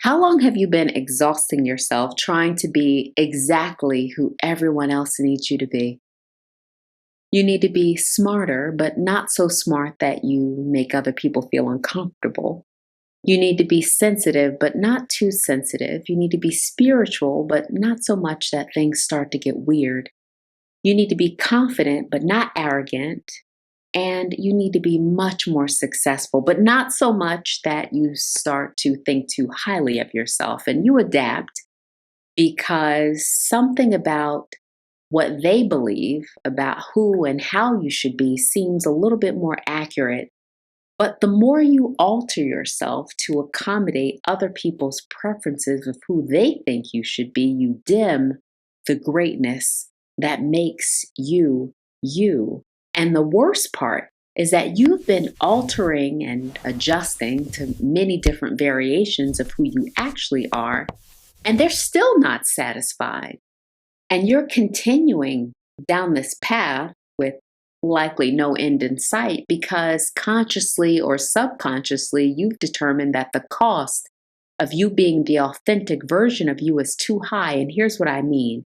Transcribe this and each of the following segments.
How long have you been exhausting yourself trying to be exactly who everyone else needs you to be? You need to be smarter, but not so smart that you make other people feel uncomfortable. You need to be sensitive, but not too sensitive. You need to be spiritual, but not so much that things start to get weird. You need to be confident, but not arrogant. And you need to be much more successful, but not so much that you start to think too highly of yourself. And you adapt because something about what they believe about who and how you should be seems a little bit more accurate. But the more you alter yourself to accommodate other people's preferences of who they think you should be, you dim the greatness that makes you you. And the worst part is that you've been altering and adjusting to many different variations of who you actually are, and they're still not satisfied. And you're continuing down this path with likely no end in sight because consciously or subconsciously, you've determined that the cost of you being the authentic version of you is too high. And here's what I mean.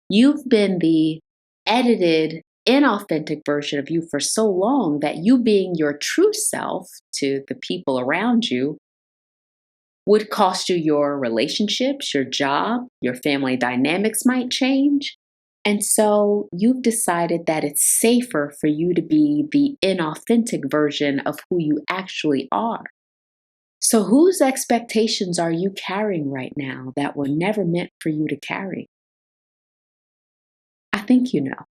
You've been the edited, inauthentic version of you for so long that you being your true self to the people around you would cost you your relationships, your job, your family dynamics might change. And so you've decided that it's safer for you to be the inauthentic version of who you actually are. So whose expectations are you carrying right now that were never meant for you to carry? I think you know.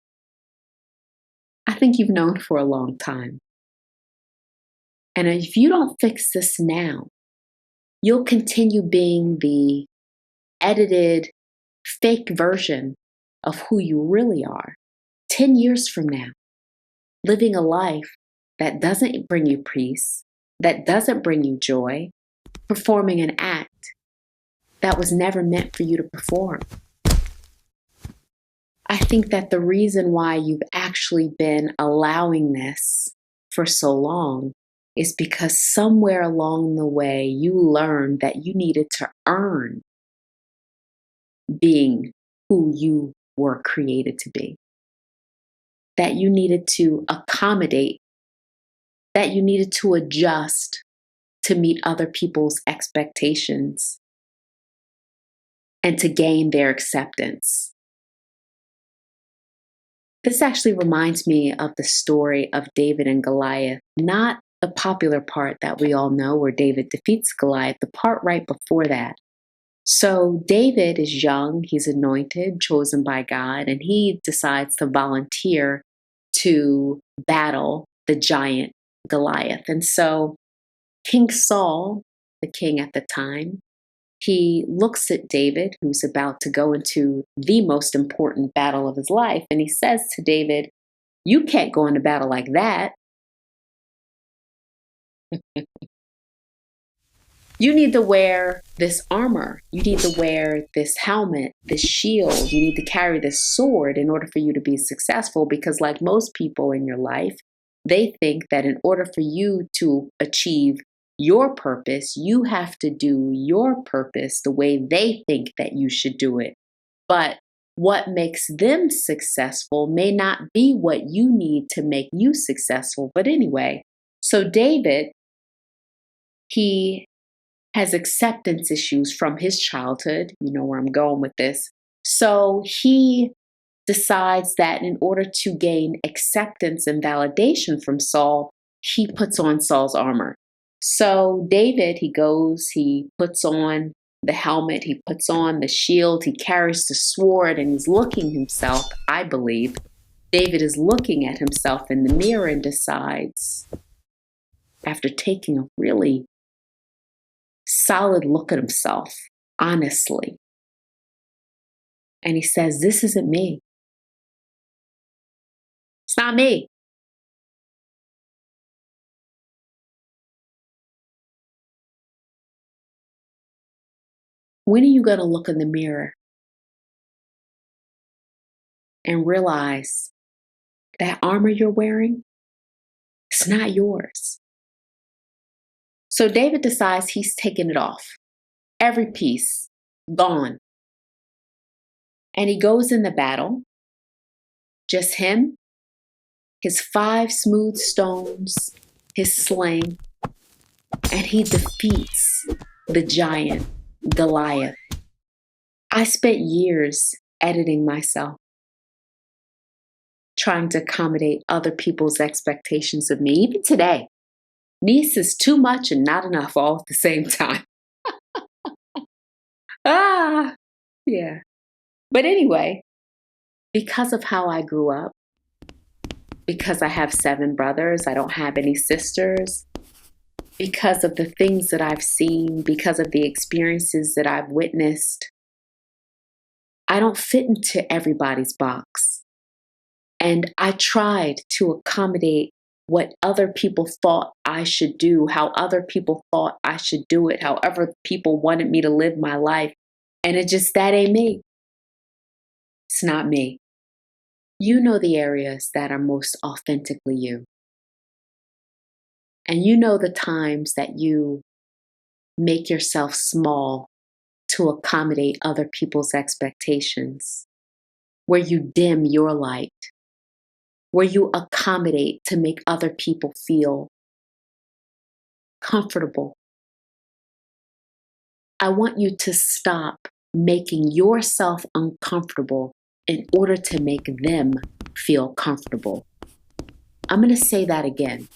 I think you've known for a long time. And if you don't fix this now, you'll continue being the edited, fake version of who you really are 10 years from now, living a life that doesn't bring you peace, that doesn't bring you joy, performing an act that was never meant for you to perform. I think that the reason why you've actually been allowing this for so long is because somewhere along the way you learned that you needed to earn being who you were created to be, that you needed to accommodate, that you needed to adjust to meet other people's expectations and to gain their acceptance. This actually reminds me of the story of David and Goliath, not the popular part that we all know where David defeats Goliath, the part right before that. So David is young, he's anointed, chosen by God, and he decides to volunteer to battle the giant Goliath. And so King Saul, the king at the time, he looks at David, who's about to go into the most important battle of his life, and he says to David, "You can't go into battle like that. You need to wear this armor. You need to wear this helmet, this shield. You need to carry this sword in order for you to be successful." Because like most people in your life, they think that in order for you to achieve your purpose, you have to do your purpose the way they think that you should do it. But what makes them successful may not be what you need to make you successful. But anyway, so David, he has acceptance issues from his childhood. You know where I'm going with this. So he decides that in order to gain acceptance and validation from Saul, he puts on Saul's armor. So David, he goes, he puts on the helmet, he puts on the shield, he carries the sword, and he's looking himself, I believe, David is looking at himself in the mirror and decides, after taking a really solid look at himself, honestly, and he says, "This isn't me. It's not me." When are you going to look in the mirror and realize that armor you're wearing, it's not yours? So David decides he's taking it off. every piece, gone. And he goes in the battle, just him, his 5 smooth stones, his sling, and he defeats the giant Goliath. I spent years editing myself, trying to accommodate other people's expectations of me. Even today, niece is too much and not enough all at the same time. Yeah. But anyway, because of how I grew up, because I have 7 brothers, I don't have any sisters, because of the things that I've seen, because of the experiences that I've witnessed, I don't fit into everybody's box. And I tried to accommodate what other people thought I should do, how other people thought I should do it, however people wanted me to live my life. And that ain't me. It's not me. You know the areas that are most authentically you. And you know the times that you make yourself small to accommodate other people's expectations, where you dim your light, where you accommodate to make other people feel comfortable. I want you to stop making yourself uncomfortable in order to make them feel comfortable. I'm going to say that again.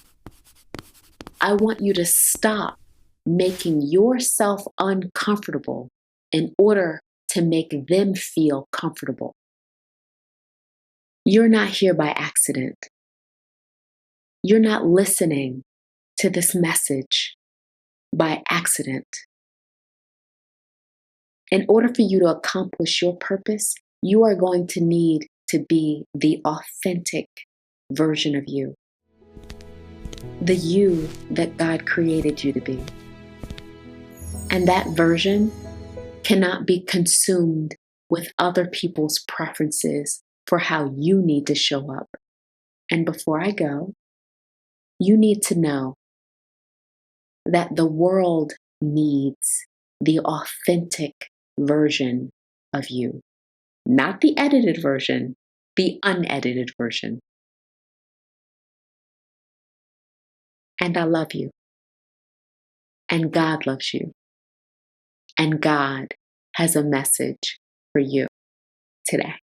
I want you to stop making yourself uncomfortable in order to make them feel comfortable. You're not here by accident. You're not listening to this message by accident. In order for you to accomplish your purpose, you are going to need to be the authentic version of you, the you that God created you to be. And that version cannot be consumed with other people's preferences for how you need to show up. And before I go, you need to know that the world needs the authentic version of you, not the edited version, the unedited version. And I love you. And God loves you. And God has a message for you today.